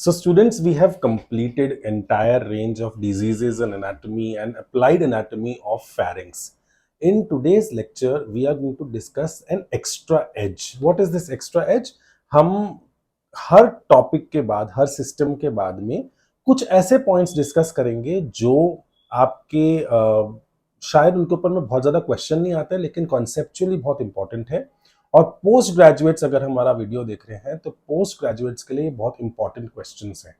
So students, we have completed entire range of diseases and anatomy and applied anatomy of pharynx. In today's lecture, we are going to discuss an extra edge. What is this extra edge? हम हर topic के बाद, हर system के बाद में कुछ ऐसे points discuss करेंगे जो आपके शायद उनके ऊपर में बहुत ज़्यादा क्वेश्चन नहीं आते, लेकिन कॉन्सेप्चुअली बहुत इंपॉर्टेंट है। और पोस्ट ग्रेजुएट्स अगर हमारा वीडियो देख रहे हैं तो पोस्ट ग्रेजुएट्स के लिए बहुत इंपॉर्टेंट क्वेश्चंस हैं,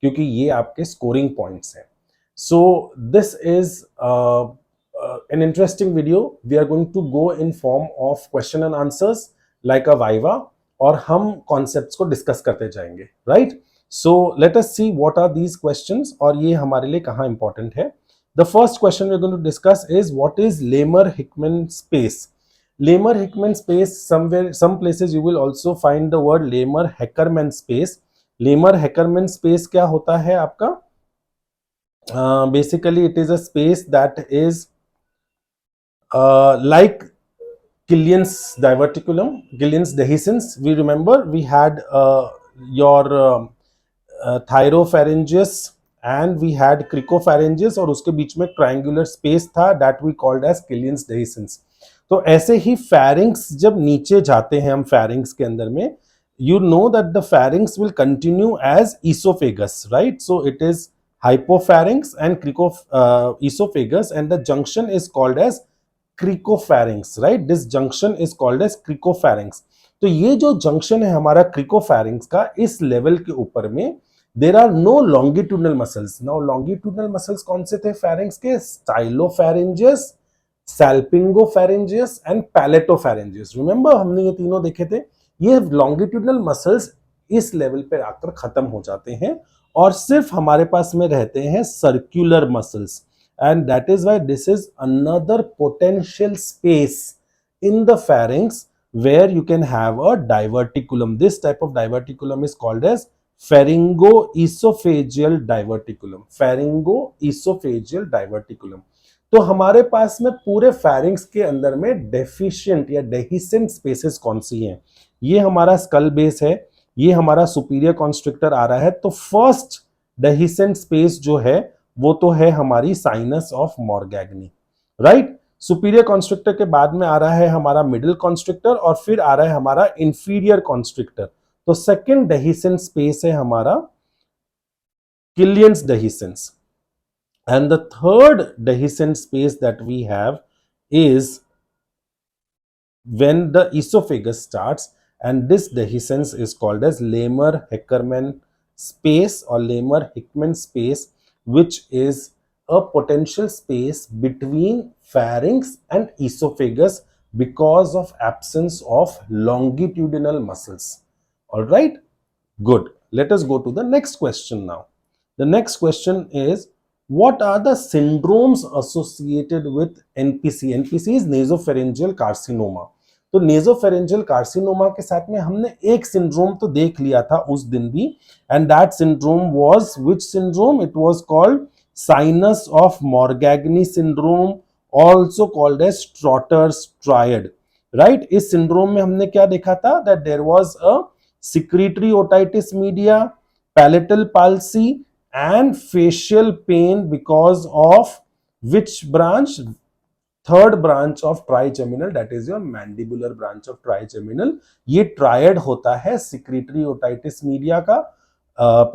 क्योंकि ये आपके स्कोरिंग पॉइंट्स हैं। So this is an interesting video. We are going to go in form of question and answers like a viva, और हम कॉन्सेप्ट्स को डिस्कस करते जाएंगे, right? So let us see what are these questions और ये हमारे लिए कहाँ इंपॉर्टेंट है। The first question we are going to discuss is what is Lemur Hickman space. Lemur-Hickman space, somewhere, some places you will also find the word Lemur-Heckermann space. Lemur-Heckermann space क्या होता है आपका? Basically, it is a space that is like Killian's diverticulum, Killian's dehiscence. We remember we had your thyropharyngeus and we had cricopharyngeus, और उसके बीच में triangular space था that we called as Killian's dehiscence. तो ऐसे ही फैरिंग्स जब नीचे जाते हैं हम फैरिंग्स के अंदर में, you know that the pharynx will continue as oesophagus, right? So it is hypopharynx and oesophagus and the junction is called as cricopharynx, right? This junction is called as cricopharynx. तो ये जो जंक्शन है हमारा क्रिकोफैरिंग्स का, इस level के ऊपर में there are no longitudinal muscles. Now longitudinal muscles कौन से थे फैरिंग्स के? स्टाइलोफैरिंजियस, सैल्पिंगोफैरिंजियस एंड पैलेटोफैरिंजियस। रिमेंबर हमने ये तीनों देखे थे। ये लॉन्गिट्यूडनल मसल्स इस लेवल पे आकर खत्म हो जाते हैं और सिर्फ हमारे पास में रहते हैं circular muscles, and that is why this is another potential space in the pharynx where you can have a diverticulum. This type of diverticulum is called as pharyngoesophageal diverticulum. Pharyngoesophageal diverticulum. तो हमारे पास में पूरे फैरिंग्स के अंदर में deficient या डेहिसेंट spaces कौन सी हैं? ये हमारा स्कल बेस है, ये हमारा सुपीरियर कॉन्स्ट्रिक्टर आ रहा है। तो फर्स्ट डेहिसेंट स्पेस जो है वो तो है हमारी sinus of Morgagni, right? Superior constrictor के बाद में आ रहा है हमारा मिडिल कॉन्स्ट्रिक्टर और फिर आ रहा है हमारा इंफीरियर कॉन्स्ट्रिक्टर। तो सेकेंड डेहिसेंट स्पेस है हमारा किलियंस dehiscence. And the third dehiscent space that we have is when the esophagus starts, and this dehiscence is called as Lemur-Heckermann space or Lemur-Hickman space, which is a potential space between pharynx and esophagus because of absence of longitudinal muscles. All right, good. Let us go to the next question now. The next question is, what are the syndromes associated with NPC? NPC is nasopharyngeal carcinoma. तो nasopharyngeal carcinoma के साथ में हमने एक syndrome तो देख लिया था उस दिन भी, and that syndrome was which syndrome? It was called sinus of Morgagni syndrome, also called as Trotter's triad, right? इस सिंड्रोम में हमने क्या देखा था? That there was a secretory otitis media, palatal palsy and facial pain because of which branch? Third branch of trigeminal, that is your mandibular branch of trigeminal. ये triad होता है secretory otitis media का,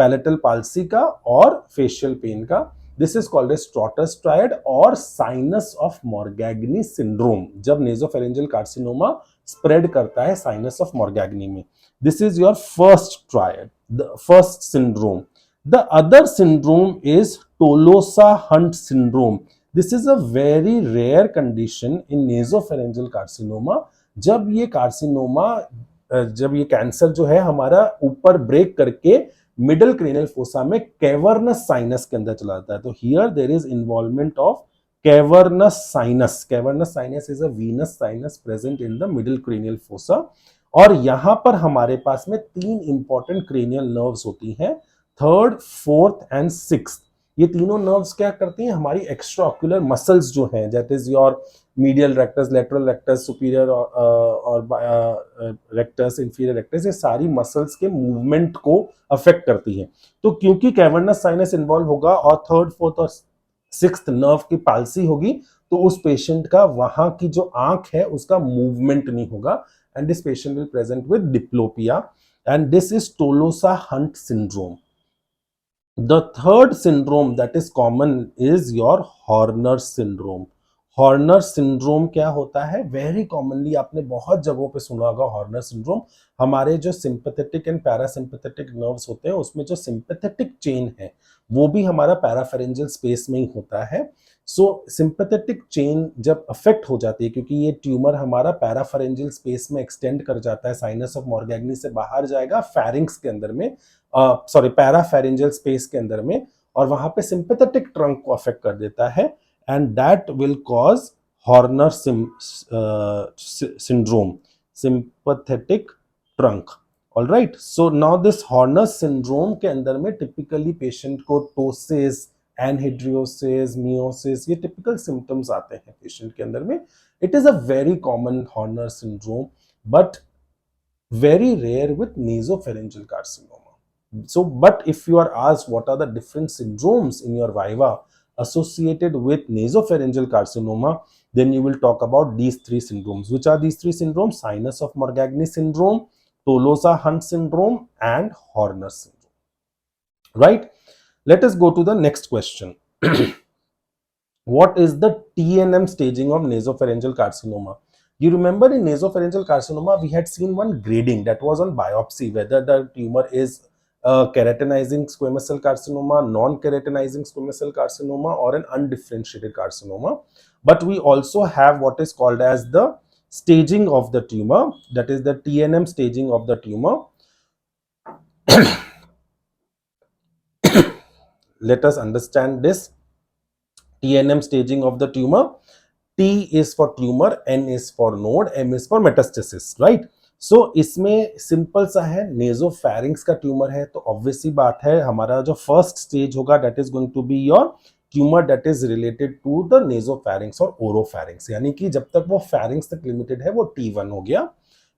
palatal palsy का और facial pain का. This is called as Trotter's triad और sinus of Morgagni syndrome, जब nasopharyngeal carcinoma spread करता है sinus of Morgagni में. This is your first triad, the first syndrome. The other syndrome is Tolosa-Hunt syndrome. This is a very rare condition in nasopharyngeal carcinoma. जब ये carcinoma, जब ये cancer जो है हमारा ऊपर ब्रेक करके मिडिल क्रेनियल फोसा में कैवर्नस साइनस के अंदर चला जाता है, तो here there is involvement of cavernous sinus. Cavernous sinus is a venous sinus present in the middle cranial fossa, और यहां पर हमारे पास में तीन इंपॉर्टेंट क्रेनियल नर्व्स होती हैं, थर्ड, फोर्थ एंड सिक्स्थ. ये तीनों नर्व्स क्या करती हैं? हमारी एक्स्ट्रा ऑक्यूलर मसल्स जो हैं, that is your medial rectus, lateral rectus, superior और रेक्टस, इंफीरियर रेक्टस, ये सारी मसल्स के मूवमेंट को अफेक्ट करती है। तो क्योंकि कैवर्नस साइनस इन्वॉल्व होगा और थर्ड, फोर्थ और सिक्स्थ नर्व की पाल्सी होगी, तो उस पेशेंट का वहां की जो आंख है उसका मूवमेंट नहीं होगा, and this patient will present with diplopia, and this is Tolosa Hunt syndrome. The third syndrome that is common is your Horner syndrome. Horner syndrome क्या होता है? वेरी कॉमनली आपने बहुत जगहों पे सुना होगा हॉर्नर सिंड्रोम. हमारे जो सिंपैथेटिक एंड पैरासिम्पैथेटिक नर्व्स होते हैं उसमें जो सिंपैथेटिक चेन है वो भी हमारा पैराफेरेंजियल स्पेस में ही होता है. सो सिंपैथेटिक चेन जब अफेक्ट हो जाती है, क्योंकि ये ट्यूमर हमारा पैराफेरेंजियल स्पेस में एक्सटेंड कर जाता है, साइनस ऑफ मॉर्गेग्नी से बाहर जाएगा फेरिंक्स के अंदर में, सॉरी पैराफेरेंजियल स्पेस के अंदर में, और वहां पे सिंपैथेटिक ट्रंक को अफेक्ट कर देता है, and that will cause Horner syndrome, sympathetic trunk. All right. So now this Horner syndrome के अंदर में टिपिकली पेशेंट को टोसिस, एनहिड्रियोसिस, मियोसिस, ये टिपिकल सिम्टम्स आते हैं पेशेंट के अंदर में. It is a very common Horner syndrome, but very rare with nasopharyngeal carcinoma. So, but if you are asked what are the different syndromes in your viva associated with nasopharyngeal carcinoma, then you will talk about these three syndromes. Which are these three syndromes? Sinus of Morgagni syndrome, Tolosa-Hunt syndrome, and Horner syndrome. Right? Let us go to the next question. What is the TNM staging of nasopharyngeal carcinoma? You remember in nasopharyngeal carcinoma, we had seen one grading that was on biopsy, whether the tumor is keratinizing squamous cell carcinoma, non-keratinizing squamous cell carcinoma, or an undifferentiated carcinoma. But we also have what is called as the staging of the tumor, that is the TNM staging of the tumor. Let us understand this TNM staging of the tumor. T is for tumor, N is for node, M is for metastasis, right? So इसमें simple सा है, नेजोफैरिंक्स का tumour है तो obvious सी बात है हमारा जो फर्स्ट स्टेज होगा that is going to be your tumour that is related to the nasopharynx और ओरोफैरिंक्स, यानी कि जब तक वो फैरिंक्स तक लिमिटेड है वो T1 हो गया.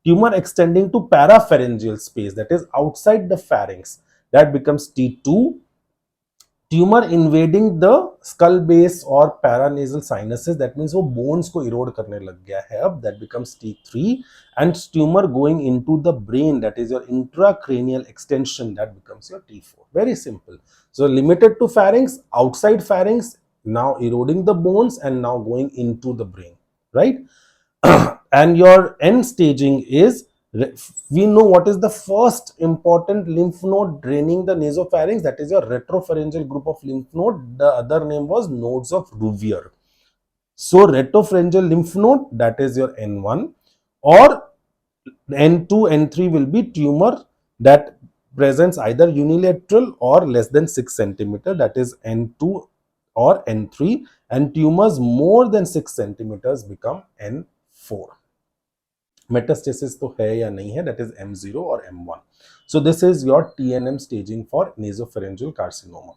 Tumour extending to parapharyngeal space that is outside the pharynx, that becomes T2. Tumour invading the skull base और पैरानेजल साइनसेस, दैट मींस वो बोन्स को इरोड करने लग गया है अब, that becomes T3. And tumour going into the brain, that is your intracranial extension, that becomes your T4. Very simple. So limited to pharynx, outside pharynx, now eroding the bones and now going into the brain, right? And your end staging is, we know what is the first important lymph node draining the nasopharynx, that is your retropharyngeal group of lymph node. The other name was nodes of Rouvier. So retropharyngeal lymph node, that is your N1, or N2, N3 will be tumor that presents either unilateral or less than 6 centimeter, that is N2 or N3, and tumors more than 6 centimeters become N4. Metastasis तो है या नहीं है, that is M0 or M1. So this is your TNM staging for nasopharyngeal carcinoma.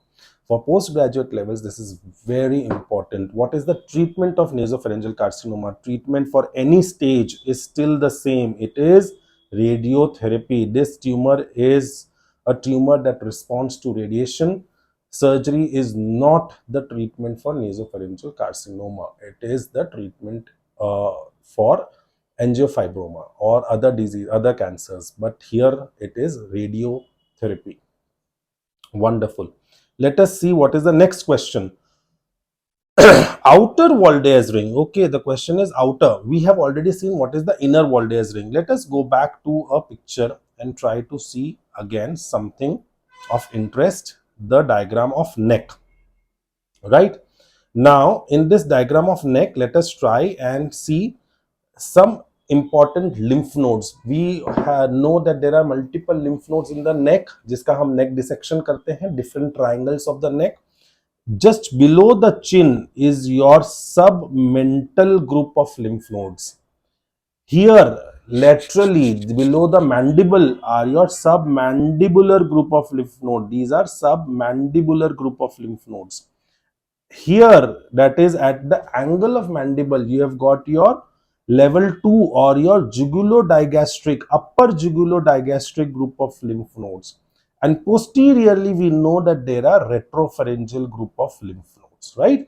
For postgraduate levels, this is very important. What is the treatment of nasopharyngeal carcinoma? Treatment for any stage is still the same. It is radiotherapy. This tumor is a tumor that responds to radiation. Surgery is not the treatment for nasopharyngeal carcinoma. It is the treatment for angiofibroma or other disease, other cancers, but here it is radiotherapy. Wonderful. Let us see what is the next question. Outer Waldes ring. Okay, the question is outer. We have already seen what is the inner Waldes ring. Let us go back to a picture and try to see again something of interest. The diagram of neck. Right? Now, in this diagram of neck, let us try and see some important lymph nodes. We know that there are multiple lymph nodes in the neck, जिसका हम neck dissection करते हैं, different triangles of the neck. Just below the chin is your submental group of lymph nodes. Here, laterally below the mandible are your submandibular group of lymph nodes. These are submandibular group of lymph nodes. here, that is at the angle of mandible, you have got your level 2 or your jugulodigastric, upper jugulodigastric group of lymph nodes, and posteriorly we know that there are retropharyngeal group of lymph nodes, right?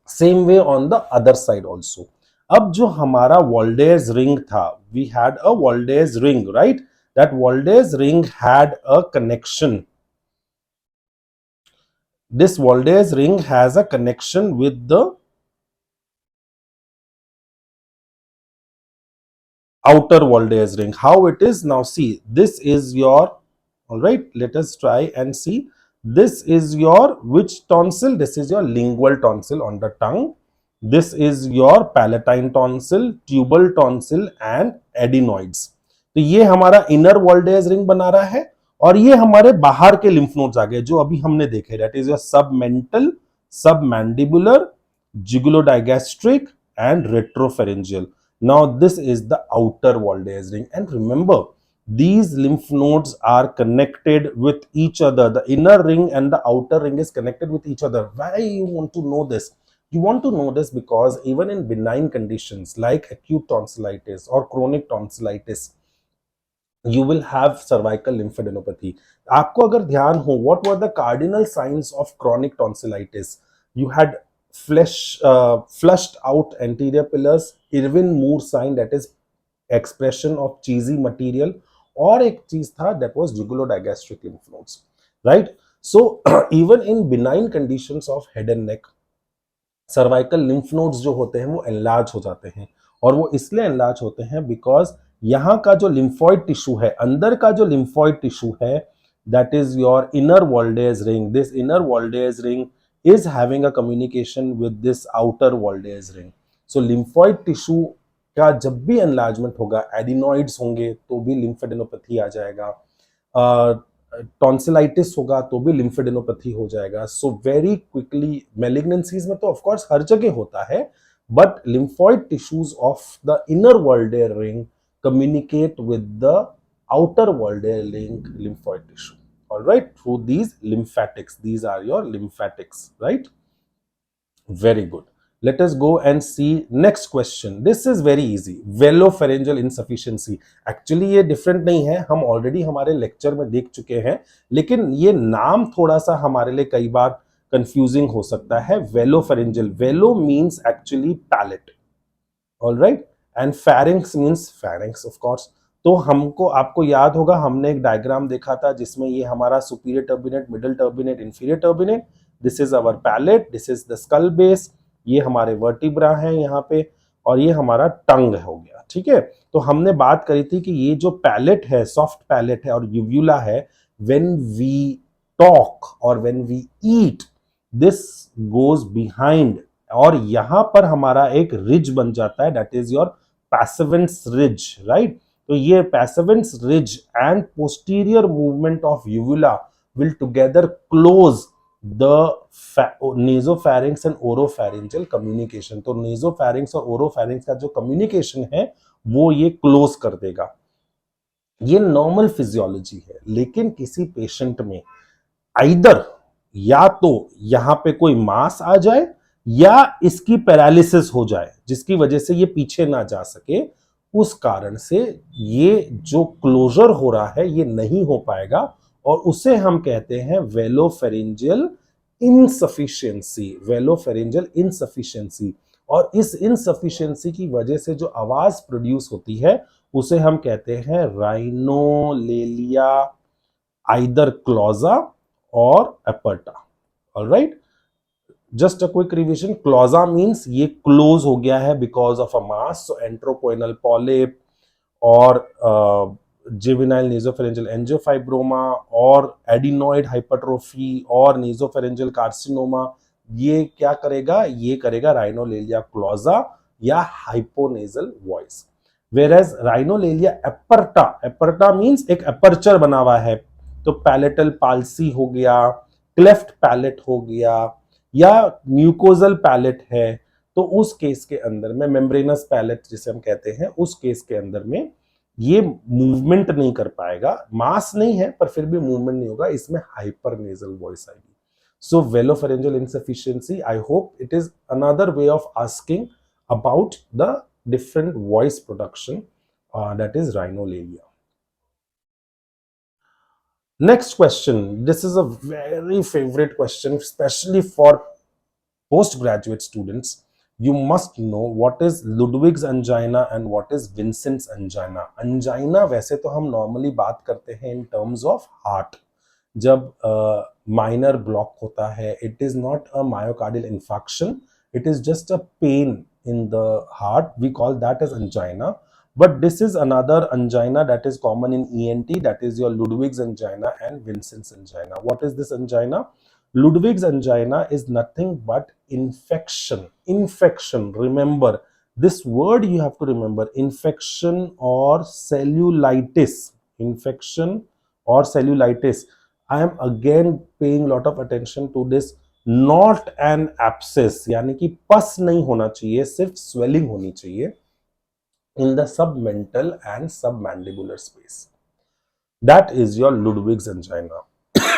Same way on the other side also. अब जो हमारा Walde's ring था, we had a Walde's ring, right? That Walde's ring had a connection. This Walde's ring has a connection with the outer Walde's ring. How it is now? See, this is your, all right, let us try and see. This is your which tonsil? This is your lingual tonsil on the tongue. This is your palatine tonsil, tubal tonsil and adenoids. तो ये हमारा inner Waldeyer's ring बना रहा है और ये हमारे बाहर के लिम्फ नोड्स आ गए जो अभी हमने देखे, that is your submental, submandibular, jugulodigastric and retropharyngeal. Now this is the outer Walde's ring, and remember these lymph nodes are connected with each other. The inner ring and the outer ring is connected with each other. Why you want to know this? You want to know this because even in benign conditions like acute tonsillitis or chronic tonsillitis, you will have cervical lymphadenopathy. आपको अगर ध्यान हो, what were the cardinal signs of chronic tonsillitis? You had flushed out anterior pillars, Irwin Moore sign, that is expression of cheesy material, और एक चीज था that was jugulodigastric lymph nodes, right? So even in benign conditions of head and neck, cervical lymph nodes जो होते हैं वो enlarge हो जाते हैं, और वो इसलिए एनलार्ज होते हैं बिकॉज यहाँ का जो लिम्फॉइड टिश्यू है, अंदर का जो लिम्फॉइड टिश्यू है, that is your inner Waldeyer's ring. This inner Waldeyer's ring is having a communication with this outer Walde's ring. So lymphoid tissue का जब भी enlargement होगा, adenoids होंगे तो भी lymphadenopathy आ जाएगा, टॉन्सिलाइटिस होगा तो भी लिम्फेडेनोपैथी हो जाएगा. सो वेरी क्विकली, मैलिग्नेंसीज में तो ऑफ कोर्स हर जगह होता है, but lymphoid tissues of the inner Waldeyer ring communicate with the outer Walde's ring lymphoid tissue, all right, through these lymphatics. These are your lymphatics, right? Very good. Let us go and see next question. This is very easy. Velopharyngeal insufficiency. Actually ये different नहीं है, हम already हमारे lecture में देख चुके हैं, लेकिन ये नाम थोड़ा सा हमारे लिए कई बार confusing हो सकता है. Velopharyngeal. Velo means actually palate, all right, and pharynx means pharynx of course. तो हमको, आपको याद होगा हमने एक डायग्राम देखा था जिसमें ये हमारा superior turbinate, middle turbinate, inferior turbinate, this is our palate, this is the skull base, ये हमारे वर्टिब्रा हैं यहाँ पे, और ये हमारा टंग हो गया. ठीक है, तो हमने बात करी थी कि ये जो पैलेट है, सॉफ्ट पैलेट है और यूव्यूला है, व्हेन वी टॉक और when we eat, this goes behind, और यहां पर हमारा एक रिज बन जाता है, that is your Passavant's ridge, right? तो ये Passavant's ridge and posterior movement of uvula will together close the nasopharynx and oropharyngeal communication. तो नेजोफैरिंक्स और ओरोफैरिंक्स का जो कम्युनिकेशन है वो ये क्लोज कर देगा. ये नॉर्मल फिजियोलॉजी है, लेकिन किसी पेशेंट में आइदर या तो यहां पे कोई मास आ जाए या इसकी पैरालिसिस हो जाए जिसकी वजह से ये पीछे ना जा सके, उस कारण से ये जो क्लोजर हो रहा है ये नहीं हो पाएगा, और उसे हम कहते हैं वेलोफेरिंजियल इनसफिशिएंसी. वेलोफेरिंजियल इनसफिशिएंसी, और इस इनसफिशिएंसी की वजह से जो आवाज प्रोड्यूस होती है उसे हम कहते हैं राइनोलेलिया, आइदर क्लोजा और aperta. Alright, just a quick revision. Clausa means ये क्लोज हो गया है because of a mass, so antrochoanal polyp और जुवेनाइल नेजोफेरेंजियल एंजियोफाइब्रोमा और एडिनॉइड हाइपरट्रोफी और नेजोफेरेंजियल कार्सिनोमा, ये क्या करेगा? ये करेगा राइनोलेलिया क्लोजा या hyponasal voice. Whereas rhinolalia aperta, aperta means एक एपर्चर बना हुआ है, तो पैलेटल पाल्सी हो गया, क्लेफ्ट पैलेट हो गया, या म्यूकोजल पैलेट है, तो उस केस के अंदर में मेम्ब्रेनस पैलेट जिसे हम कहते हैं, उस केस के अंदर में ये मूवमेंट नहीं कर पाएगा. मास नहीं है पर फिर भी मूवमेंट नहीं होगा, इसमें हाइपर नेजल वॉइस आएगी. So velopharyngeal insufficiency, I hope it is another way of asking about the different voice production, that is rhinolalia. Next question. This is a very favorite question, especially for postgraduate students. You must know what is Ludwig's angina and what is Vincent's angina. Angina वैसे तो हम normally बात करते हैं in terms of heart. जब minor block होता है, it is not a myocardial infarction. It is just a pain in the heart. We call that as angina. But this is another angina that is common in ENT. That is your Ludwig's angina and Vincent's angina. What is this angina? Ludwig's angina is nothing but infection. Infection. Remember, this word you have to remember: infection or cellulitis. Infection or cellulitis. I am again paying lot of attention to this. Not an abscess, यानी कि पस नहीं होना चाहिए, सिर्फ swelling होनी चाहिए in the submental and submandibular space. That is your Ludwig's angina.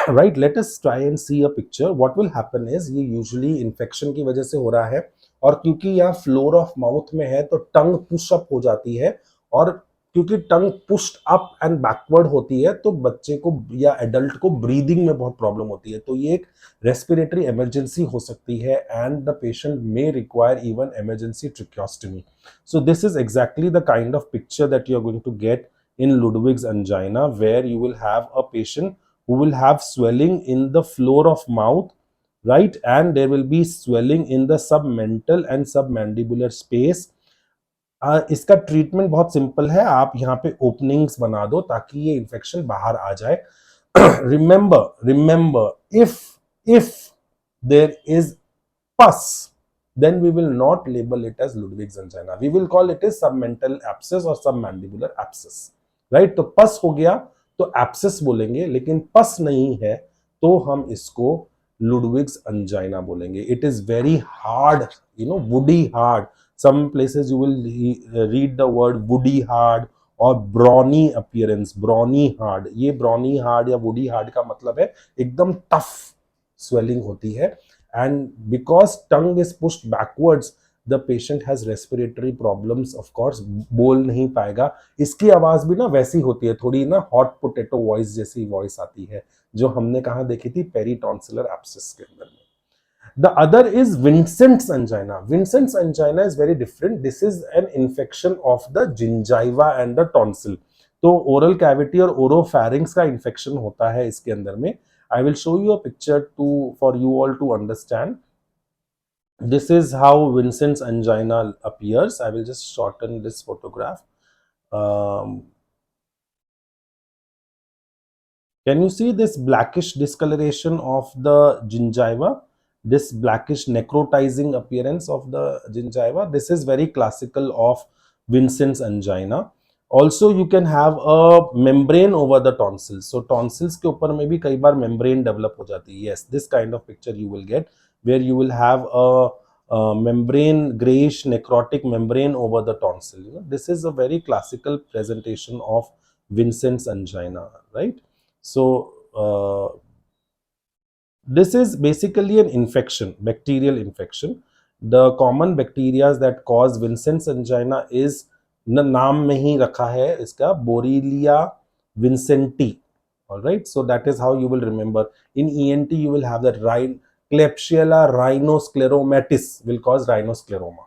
Right, let us try and see a picture. What will happen is, ये usually infection की वजह से हो रहा है, और क्योंकि यहाँ फ्लोर ऑफ माउथ में है तो टंग पुश अप हो जाती है, और क्योंकि टंग पुश्ड अप एंड बैकवर्ड होती है तो बच्चे को या एडल्ट को ब्रीदिंग में बहुत प्रॉब्लम होती है. तो ये एक रेस्पिरेटरी इमरजेंसी हो सकती है, and the patient may require even emergency tracheostomy. So this is exactly the kind of picture that you are going to get in Ludwig's angina, where you will have a patient who will have swelling in the floor of mouth, right, and there will be swelling in the submental and submandibular space. इसका treatment बहुत simple है, आप यहाँ पे openings बना दो ताकि ये इन्फेक्शन बाहर आ जाए. remember, if there is pus, then we will not label it as Ludwig's angina. We will call it as submental abscess or submandibular abscess, right? तो pus हो गया तो abscess बोलेंगे, लेकिन pus नहीं है तो हम इसको Ludwig's angina बोलेंगे. It is very hard, woody hard. Some places you will read the word woody hard और ब्रॉनी अपीयरेंस, ब्रॉनी हार्ड. ये ब्रॉनी हार्ड या वुडी हार्ड का मतलब है एकदम टफ स्वेलिंग होती है. And because tongue is pushed backwards, the patient has respiratory problems, of course बोल नहीं पाएगा. इसकी आवाज भी ना वैसी होती है, थोड़ी ना हॉट पोटैटो वॉइस जैसी वॉइस आती है, जो हमने कहाँ देखी थी, पेरिटॉन्सिलर एब्सेस के अंदर में. The other is Vincent's angina. Vincent's angina is very different. This is an infection of the gingiva and the tonsil. तो oral cavity और oropharynx का infection होता है इसके अंदर में. I will show you a picture for you all to understand. This is how Vincent's angina appears. I will just shorten this photograph. Can you see this blackish discoloration of the gingiva? This blackish necrotizing appearance of the gingiva, this is very classical of Vincent's angina. Also you can have a membrane over the tonsils. So tonsils के ऊपर में भी कई बार membrane develop हो जाती है. Yes, this kind of picture you will get, where you will have a membrane, grayish necrotic membrane over the tonsil. This is a very classical presentation of Vincent's angina, right? So this is basically an infection, bacterial infection. The common bacteria that cause Vincent's angina is, नाम में ही रखा है इसका, Borrelia vincenti. All right, so that is how you will remember. In ENT you will have that Klebsiella rhinoscleromatis will cause rhinoscleroma.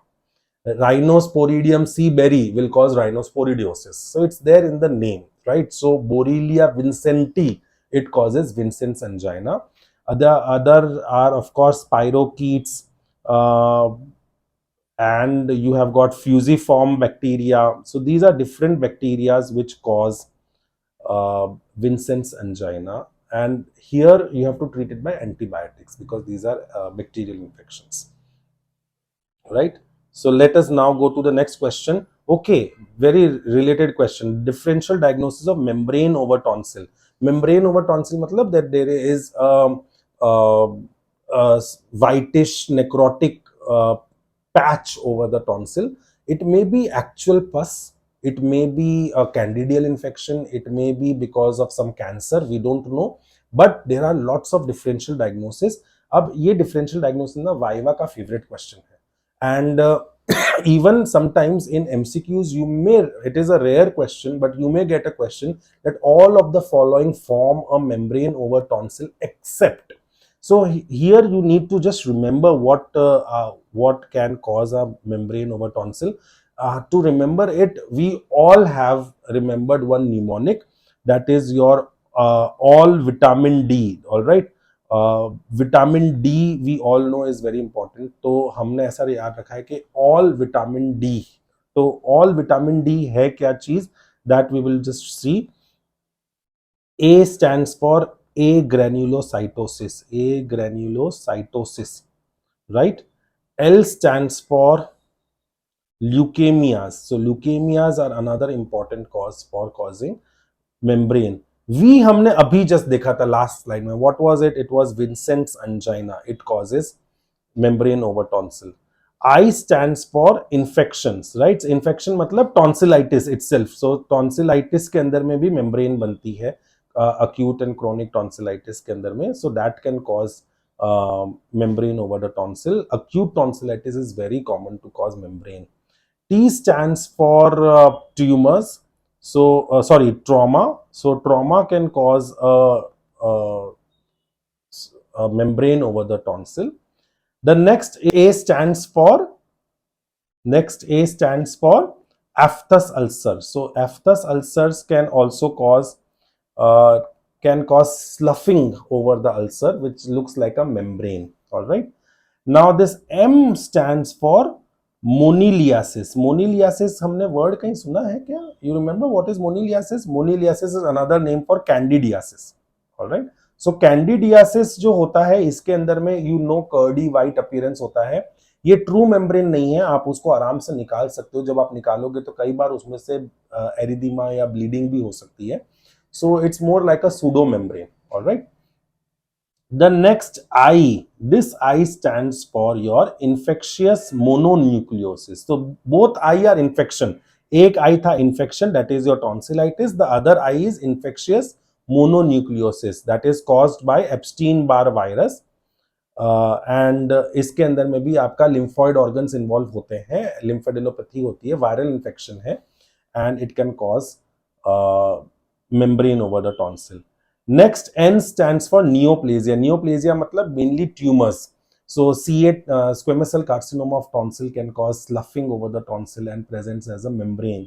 Rhinosporidium seaberry will cause rhinosporidiosis. So it's there in the name, right? So Borrelia vincenti, it causes Vincent's angina. Other are of course spirochetes, and you have got fusiform bacteria. So these are different bacteria which cause Vincent's angina, and here you have to treat it by antibiotics because these are bacterial infections, right? So let us now go to the next question. Okay, very related question. Differential diagnosis of membrane over tonsil. Membrane over tonsil matlab that there is whitish necrotic patch over the tonsil. It may be actual pus, it may be a candidial infection, it may be because of some cancer, we don't know, but there are lots of differential diagnoses. अब ये differential diagnosis ना viva का favourite question है, and even sometimes in MCQs you may, it is a rare question, but you may get a question that all of the following form a membrane over tonsil except. So here you need to just remember what can cause a membrane over tonsil. To remember it, we all have remembered one mnemonic, that is your all vitamin D. All right, vitamin D we all know is very important, तो हमने ऐसा याद रखा है कि all vitamin D, तो all vitamin D है क्या चीज, that we will just see. A stands for agranulocytosis, agranulocytosis, right. L stands for leukemias, so leukemias are another important cause for causing membrane. We हमने अभी just देखा था last slide में, what was it, it was Vincent's angina, it causes membrane over tonsil. I stands for infections, right. Infection मतलब tonsillitis itself, so tonsillitis के अंदर में भी मेम्ब्रेन बनती है, acute and chronic tonsillitis के अंदर में, so that can cause membrane over the tonsil. Acute tonsillitis is very common to cause membrane. T stands for tumors. So trauma. So trauma can cause a membrane over the tonsil. The next A stands for aphthous ulcer. So aphthous ulcers can also cause sloughing over the ulcer, which looks like a membrane. All right. Now this M stands for मोनीलियासिस. मोनीलियासिस हमने word कहीं सुना है क्या? You remember what is moniliasis? Moniliasis is another name for candidiasis. Alright, so candidiasis जो होता है इसके अंदर में you know curdy white appearance होता है. ये ट्रू मेम्ब्रेन नहीं है, आप उसको आराम से निकाल सकते हो. जब आप निकालोगे तो कई बार उसमें से एरिदीमा या ब्लीडिंग भी हो सकती है. So it's more like a pseudo membrane. Alright. The next I, this I stands for your infectious mononucleosis. So both I are infection. एक I था infection, that is your tonsillitis. The other I is infectious mononucleosis, that is caused by Epstein-Barr virus. And इसके अंदर में भी आपका lymphoid organs involved होते हैं, lymphadenopathy होती है, viral infection है, and it can cause membrane over the tonsil. Next, N stands for neoplasia. Neoplasia मतलब mainly tumors. So C8 squamous cell carcinoma of tonsil can cause sloughing over the tonsil and presents as a membrane.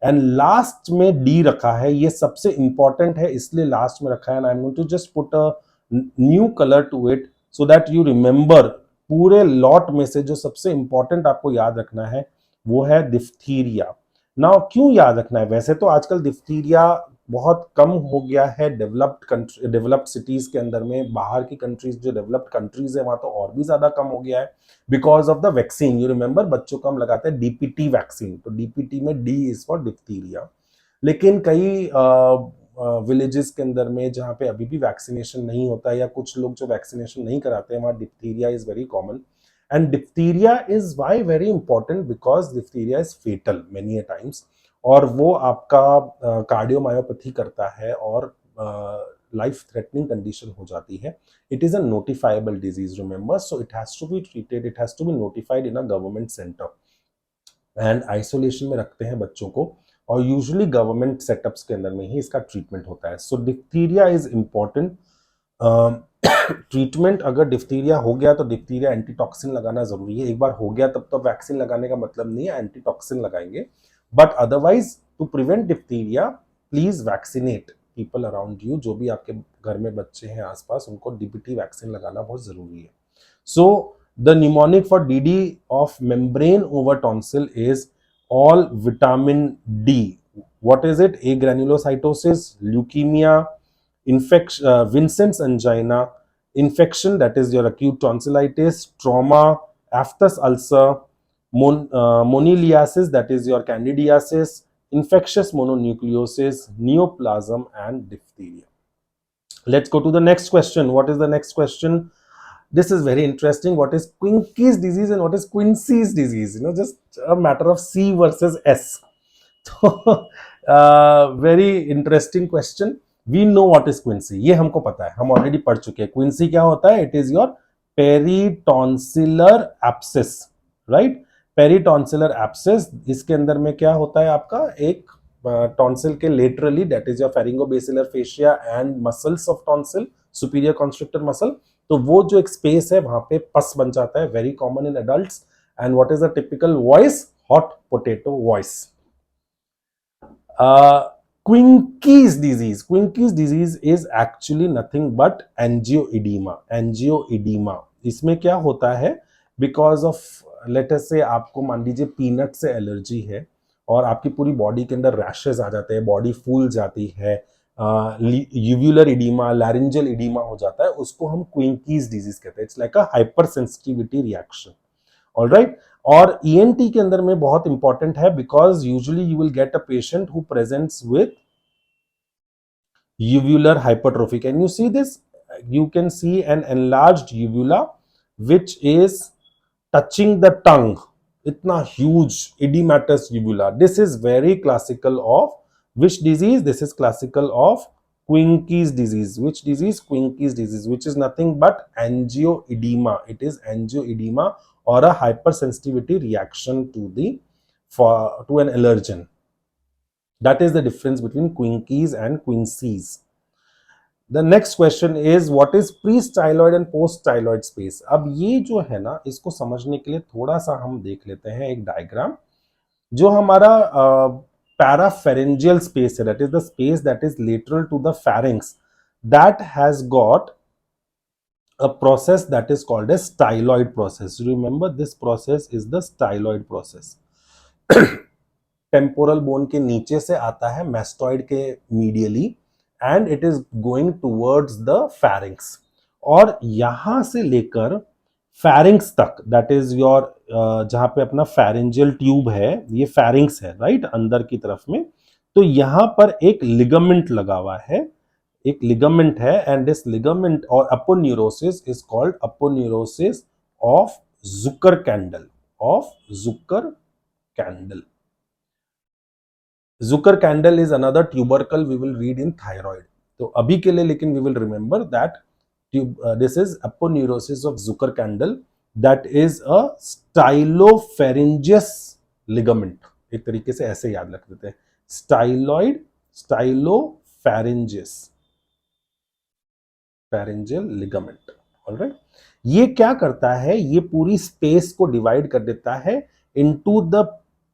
And last में D रखा है, ये सबसे important है इसलिए last में रखा है. And I'm going to just put a new color to it so that you remember. पूरे lot में से जो सबसे important आपको याद रखना है वो है diphtheria. Now क्यों याद रखना है? वैसे तो आजकल diphtheria बहुत कम हो गया है डेवलप्ड सिटीज के अंदर में. बाहर की कंट्रीज जो डेवलप्ड कंट्रीज है वहां तो और भी ज्यादा कम हो गया है because of the vaccine. You remember बच्चों को हम लगाते हैं डीपीटी वैक्सीन, तो डीपीटी में डी इज फॉर डिप्थीरिया. लेकिन कई विलेजेस के अंदर में जहां पे अभी भी वैक्सीनेशन नहीं होता है या कुछ लोग जो वैक्सीनेशन नहीं कराते हैं वहां diphtheria is very common. And diphtheria is why very important because diphtheria is fatal many a times, और वो आपका कार्डियोमायोपैथी करता है और लाइफ थ्रेटनिंग कंडीशन हो जाती है. It is a notifiable disease remember, so it has to be treated, it has to be notified in a government centre and isolation में रखते हैं बच्चों को, और यूजुअली गवर्नमेंट सेटअप्स के अंदर में ही इसका ट्रीटमेंट होता है. सो डिप्थीरिया इज इंपॉर्टेंट ट्रीटमेंट. अगर डिप्थीरिया हो गया तो डिप्थीरिया एंटीटॉक्सिन लगाना जरूरी है. एक बार हो गया तब तो वैक्सीन लगाने का मतलब नहीं है, एंटीटॉक्सिन लगाएंगे. But otherwise, to prevent diphtheria, please vaccinate people around you. जो भी आपके घर में बच्चे हैं आसपास उनको DPT वैक्सीन लगाना बहुत जरूरी है. So the mnemonic for DD of membrane over tonsil is all vitamin D. What is it? A granulocytosis, leukemia, Vincent's angina, infection, that is your acute tonsillitis, trauma, aphthous ulcer, moniliasis, that is your candidiasis, infectious mononucleosis, neoplasm, and diphtheria. Let's go to the next question. What is the next question? This is very interesting. What is Quincke's disease and what is Quincy's disease? You know, just a matter of C versus S. So, very interesting question. We know what is Quincy. ये हमको पता है, हम already पढ़ चुके हैं. Quincy क्या होता है? It is your peritonsillar abscess, right. Peritonsillar abscess, इसके अंदर में क्या होता है आपका, एक टॉन्सिल के laterally, that is your pharyngobasilar fascia and muscles of tonsil, superior constrictor muscle. तो वो जो एक स्पेस है वहां पे पस बन जाता है, very common in adults. And what is the typical voice, hot potato voice. Quincke's disease. Quincke's disease is actually nothing but angioedema. Angioedema. इसमें क्या होता है, बिकॉज ऑफ लेट अस से आपको मान लीजिए पीनट से एलर्जी है और आपकी पूरी बॉडी के अंदर रैशेस आ जाते हैं, बॉडी फूल जाती है, यूव्युलर इडीमा, लैरिंजल इडीमा हो जाता है, उसको हम क्विंकीज डिजीज कहते हैं। It's like a hyper sensitivity reaction, alright. और ईएनटी के अंदर में बहुत इंपॉर्टेंट है, because usually you will get a patient who presents with uvular hypertrophy. Can you see this? You can see an enlarged uvula which is touching the tongue. Itna huge edematous uvula. This is very classical of which disease? This is classical of Quincke's disease. Which disease? Quincke's disease, which is nothing but angioedema. It is angioedema or a hypersensitivity reaction to to an allergen. That is the difference between Quincke's and Quincy's. The next question is what is pre-styloid and post-styloid space. अब ये जो है ना, इसको समझने के लिए थोड़ा सा हम देख लेते हैं एक डायग्राम। जो हमारा पैराफेरेंजियल स्पेस है, that is the space that is lateral to the pharynx, that has got a process that is called a styloid process. Remember, this process is the styloid process. Temporal bone के नीचे से आता है mastoid के medially and it is going towards the फैरिंग्स, और यहां से लेकर फैरिंग्स तक, दैट इज योर जहां पे अपना फैरेंजियल ट्यूब है, ये फैरिंग्स है, राइट, अंदर की तरफ में। तो यहां पर एक लिगामेंट लगा हुआ है, एक लिगामेंट है, एंड दिस लिगामेंट और aponeurosis is called aponeurosis of Zuckerkandl, of Zuckerkandl. Zucker candle is another tubercle we will read in thyroid. तो अभी के लिए लेकिन we will remember that this is aponeurosis of Zucker candle, that is a stylopharyngeus ligament. एक तरीके से ऐसे याद रख देते हैं, styloid, stylopharyngeus, pharyngeal ligament. Alright, ये क्या करता है, ये पूरी स्पेस को डिवाइड कर देता है into the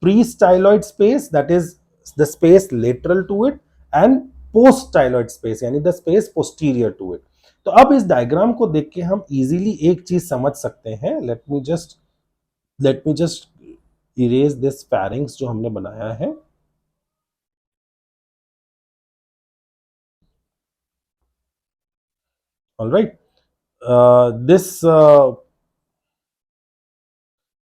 pre-styloid space, that is the space lateral to it, and post styloid space यानी the space posterior to it. तो अब इस डायग्राम को देख के हम इजीली एक चीज समझ सकते हैं. Let me just erase this pharynx जो हमने बनाया है. ऑलराइट, दिस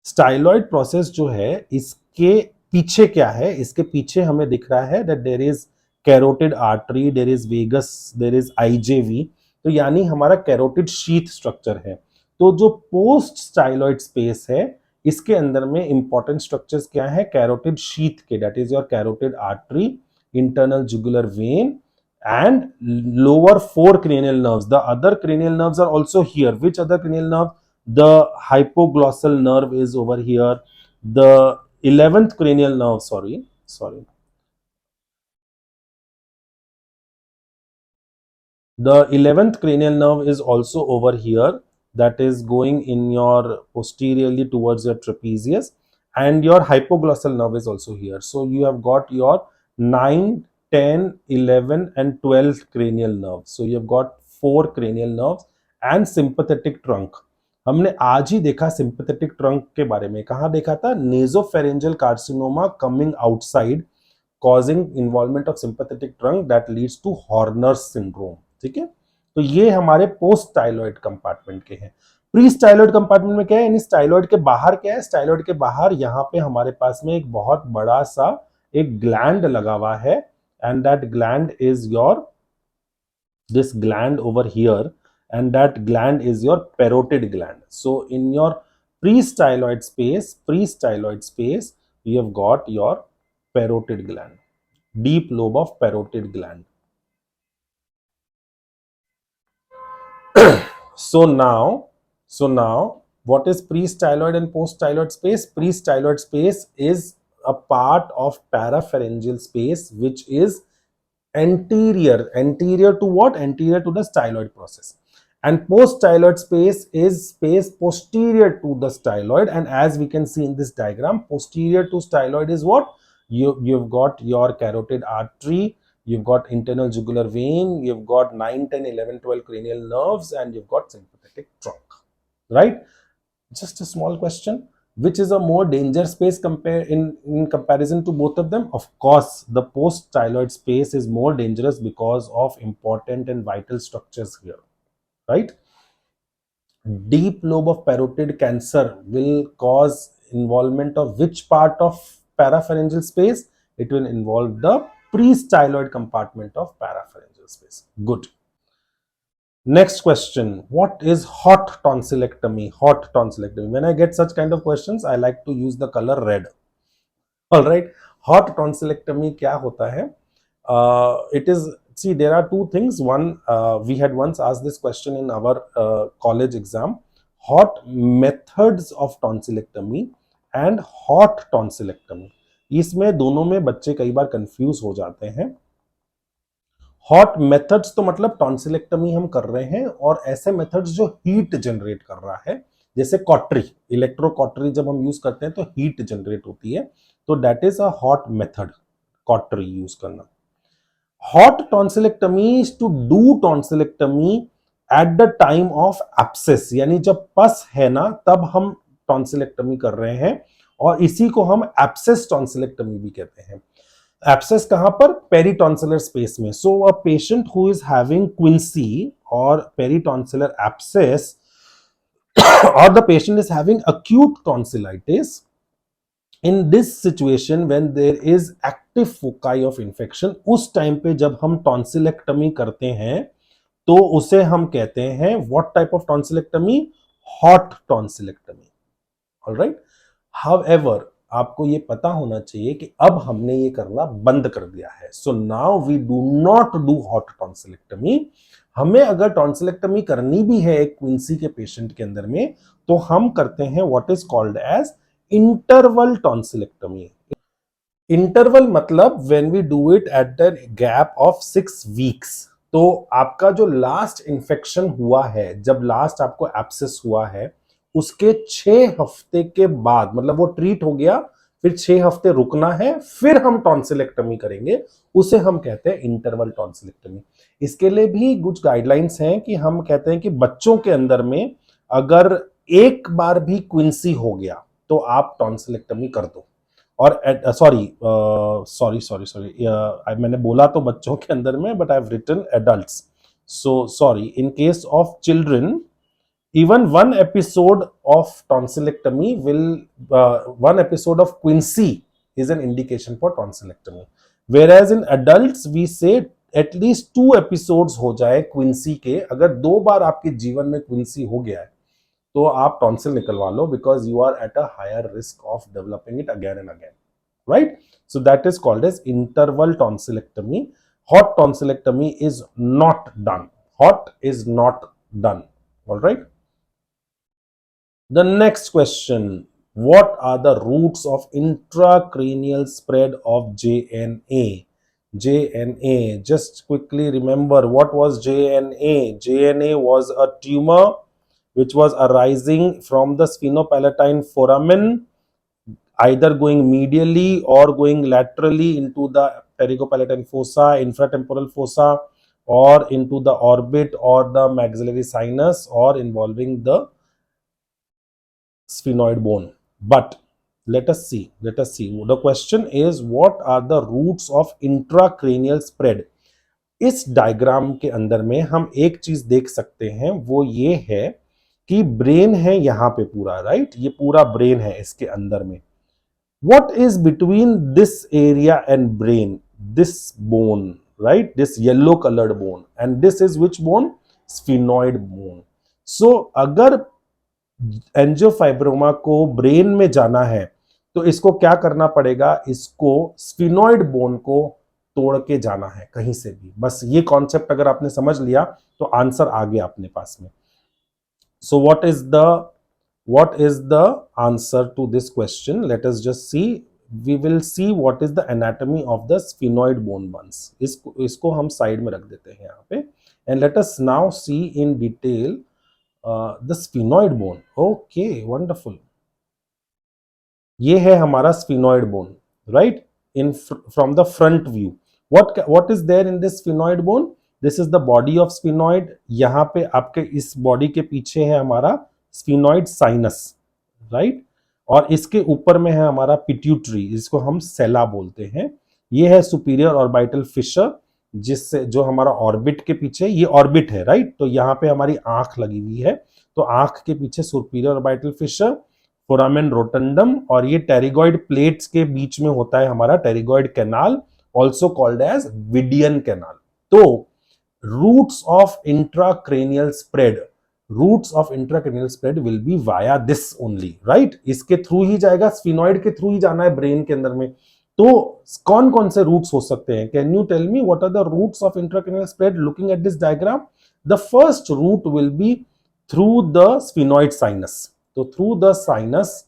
स्टाइलॉइड प्रोसेस जो है, इसके पीछे क्या है, इसके पीछे हमें दिख रहा है that there is carotid artery, there is vagus, there is IJV. तो यानी हमारा कैरोटिड शीथ स्ट्रक्चर है. तो जो पोस्ट स्टाइलॉइड स्पेस है, इसके अंदर में इंपॉर्टेंट स्ट्रक्चर्स क्या है, कैरोटिड शीथ के, that is your carotid artery, internal jugular vein and lower 4 cranial nerves. The other cranial nerves are also here. Which other cranial nerve? The hypoglossal nerve is over here. The 11th cranial nerve, sorry, the 11th cranial nerve is also over here, that is going in your posteriorly towards your trapezius, and your hypoglossal nerve is also here. So you have got your 9, 10, 11 and 12th cranial nerves. So you have got 4 cranial nerves and sympathetic trunk. हमने आज ही देखा sympathetic trunk के बारे में. कहां देखा था? Nasopharyngeal carcinoma coming outside causing involvement of sympathetic trunk that leads to Horner's syndrome. ठीक है, तो ये हमारे पोस्ट स्टाइलॉइड कंपार्टमेंट के हैं. प्री स्टाइलॉइड कंपार्टमेंट में क्या है, यानी स्टाइलॉइड के बाहर क्या है, स्टाइलॉइड के बाहर यहाँ पे हमारे पास में एक बहुत बड़ा सा एक ग्लैंड लगा हुआ है, and that gland is your this gland over here, and that gland is your parotid gland. So in your pre-styloid space you have got your parotid gland, deep lobe of parotid gland. So now So now, what is pre-styloid and post-styloid space? Pre-styloid space is a part of parapharyngeal space which is anterior to what? Anterior to the styloid process. And post-styloid space is space posterior to the styloid, and as we can see in this diagram, posterior to styloid is what? You've got your carotid artery, you've got internal jugular vein, you've got 9, 10, 11, 12 cranial nerves, and you've got sympathetic trunk, right? Just a small question. Which is a more danger space in comparison to both of them? Of course, the post-styloid space is more dangerous because of important and vital structures here, right? Deep lobe of parotid cancer will cause involvement of which part of parapharyngeal space? It will involve the pre-styloid compartment of parapharyngeal space. Good. Next question. What is hot tonsillectomy? Hot tonsillectomy. When I get such kind of questions, I like to use the color red. All right. Hot tonsillectomy क्या होता है? It is, see, there are two things. One, we had once asked this question in our college exam. Hot methods of tonsillectomy and hot tonsillectomy. इसमें दोनों में बच्चे कई बार confuse हो जाते हैं. हॉट मेथड्स तो मतलब टॉन्सिलेक्टमी हम कर रहे हैं, और ऐसे मेथड्स जो हीट जनरेट कर रहा है, जैसे कॉटरी, इलेक्ट्रो कॉटरी जब हम यूज करते हैं तो हीट जनरेट होती है, तो that is a hot method, cautery use करना. Hot tonsillectomy is to do tonsillectomy at the time of abscess, यानी जब पस है ना तब हम टॉन्सिलेक्टमी कर रहे हैं, और इसी को हम एब्सेस टॉन्सिलेक्टमी भी कहते हैं. एब्सेस कहां पर? पेरिटॉन्सिलर स्पेस में. So a patient who is having quinsy और peritonsillar abscess, or the patient is having acute tonsillitis, in this situation when there is active foci of infection, उस time पे जब हम टॉन्सिलेक्टमी करते हैं तो उसे हम कहते हैं what type of tonsillectomy? Hot tonsillectomy. All right. However, आपको ये पता होना चाहिए कि अब हमने ये करना बंद कर दिया है. So now we do not do hot tonsillectomy. हमें अगर टॉन्सिलेक्टमी करनी भी है एक क्विंसी के पेशेंट के अंदर में, तो हम करते हैं what is called as interval tonsillectomy. Interval मतलब when we do it at the gap of 6 weeks. तो आपका जो लास्ट इंफेक्शन हुआ है, जब लास्ट आपको एब्सेस हुआ है, उसके 6 हफ्ते के बाद, मतलब वो ट्रीट हो गया, फिर 6 हफ्ते रुकना है, फिर हम टॉन्सिलेक्टमी करेंगे, उसे हम कहते हैं इंटरवल टॉन्सिलेक्टमी. इसके लिए भी कुछ गाइडलाइंस हैं कि हम कहते हैं कि बच्चों के अंदर में अगर एक बार भी क्विंसी हो गया तो आप टॉन्सिलेक्टमी कर दो. और सॉरी मैंने बोला तो बच्चों के अंदर में, but I have written adults, so sorry. In case of children, even one episode of tonsillectomy will one episode of quinsy is an indication for tonsillectomy, whereas in adults we say at least 2 episodes हो जाए Quincy के. अगर 2 बार आपके जीवन में Quincy हो गया है तो आप टॉन्सिल निकलवा लो, because you are at a higher risk of developing it again and again, right? So that is called as interval tonsillectomy. Hot tonsillectomy is not done. Hot is not done. All right. The next question, what are the routes of intracranial spread of JNA? JNA, just quickly remember what was JNA. JNA was a tumor which was arising from the sphenopalatine foramen, either going medially or going laterally into the pericopalatine fossa, infratemporal fossa, or into the orbit or the maxillary sinus, or involving the sphenoid bone. But let us see. The question is, what are the routes of intracranial spread? इस diagram के अंदर में हम एक चीज देख सकते हैं, वो ये है कि ब्रेन है यहां पे पूरा, राइट? ये पूरा ब्रेन है इसके अंदर में. What is between this area and brain? This bone, right? This yellow colored bone, and this is which bone? Sphenoid bone. So अगर एंजियोफाइब्रोमा को ब्रेन में जाना है तो इसको क्या करना पड़ेगा? इसको स्फिनॉइड बोन को तोड़ के जाना है कहीं से भी. बस ये कॉन्सेप्ट अगर आपने समझ लिया तो आंसर आ गया अपने पास में. So what is the answer to this question? Let us just see. We will see what is the anatomy of the sphenoid bone once. इसको हम साइड में रख देते हैं यहाँ पे, and let us now see in detail the sphenoid bone. Okay, wonderful. ये है हमारा sphenoid bone, right? In from the front view, what is there in this sphenoid bone? This is the body of sphenoid. यहाँ पे आपके इस body के पीछे है हमारा sphenoid sinus, राइट? और इसके ऊपर में है हमारा पिट्यूटरी, जिसको हम सेला बोलते हैं. ये है सुपीरियर ऑर्बिटल फिशर, जिससे जो हमारा ऑर्बिट के पीछे, ये ऑर्बिट है, राइट? तो यहाँ पे हमारी आंख लगी हुई है, तो आंख के पीछे सुपीरियर ऑर्बिटल फिशर, फोरामेन रोटंडम, और ये टेरिगॉइड प्लेट्स के बीच में होता है हमारा pterygoid canal, also called as Vidian canal. तो routes of intracranial spread, routes of intracranial spread will be via this only, right? इसके थ्रू ही जाएगा, स्फिनॉइड के थ्रू ही जाना है ब्रेन के अंदर में. तो कौन कौन से रूट्स हो सकते हैं? Can you tell me what are the routes of intracranial spread looking at this diagram? The first route will be through the sphenoid sinus. तो through the sinus,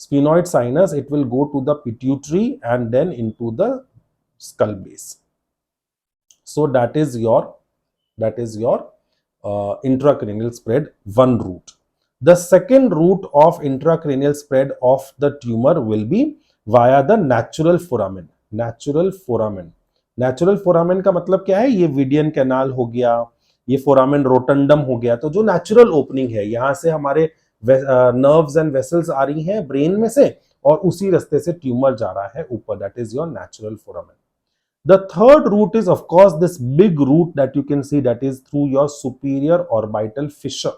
sphenoid sinus, it will go to the pituitary and then into the skull base. So that is your intracranial spread, one route. The second route of intracranial spread of the tumor will be via the natural foramen. Natural foramen. Natural foramen का मतलब क्या है? ये Vidian canal हो गया, ये foramen रोटंडम हो गया. तो जो नेचुरल ओपनिंग है, यहां से हमारे नर्व्स एंड वेसल्स आ रही हैं ब्रेन में से, और उसी रास्ते से ट्यूमर जा रहा है ऊपर. That is your natural foramen. The third route is of course this big route that you can see, that is through your superior orbital fissure.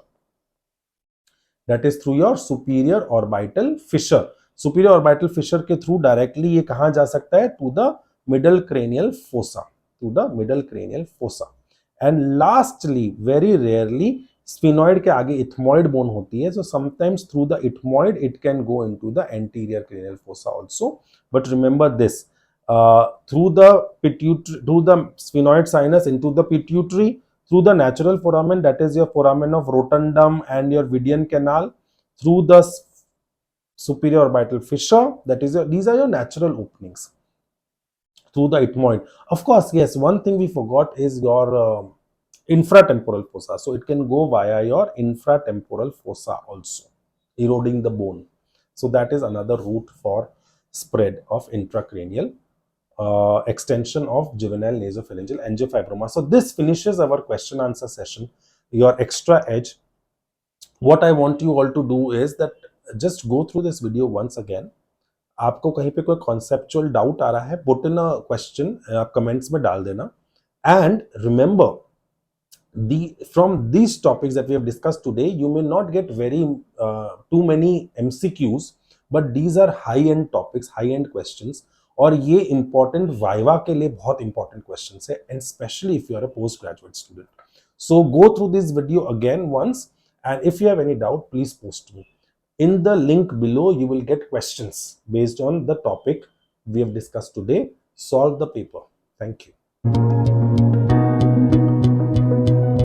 That is through your superior orbital fissure. Superior orbital fissure के through directly ये कहाँ जा सकता है? To the middle cranial fossa. To the middle cranial fossa. And lastly, very rarely, sphenoid के आगे ethmoid bone होती है, so sometimes through the ethmoid it can go into the anterior cranial fossa also. But remember this, through the pituitary, through the sphenoid sinus into the pituitary, through the natural foramen, that is your foramen of rotundum and your vidian canal, through the superior orbital fissure, that is your, these are your natural openings. Through the ethmoid, of course, yes, one thing we forgot is your infratemporal fossa. So it can go via your infratemporal fossa also, eroding the bone. So that is another route for spread of intracranial extension of juvenile nasopharyngeal angiofibroma. So this finishes our question answer session, your extra edge. What I want you all to do is that just go through this video once again. आपको कहीं पे कोई conceptual doubt आ रहा है, put in a question, comments में डाल देना. And remember, from these topics that we have discussed today, you may not get very too many MCQs, but these are high end topics, high end questions. और ये important viva के लिए बहुत important questions है, and especially if you are a postgraduate student. So go through this video again once, and if you have any doubt, please post me. In the link below, you will get questions based on the topic we have discussed today. Solve the paper. Thank you.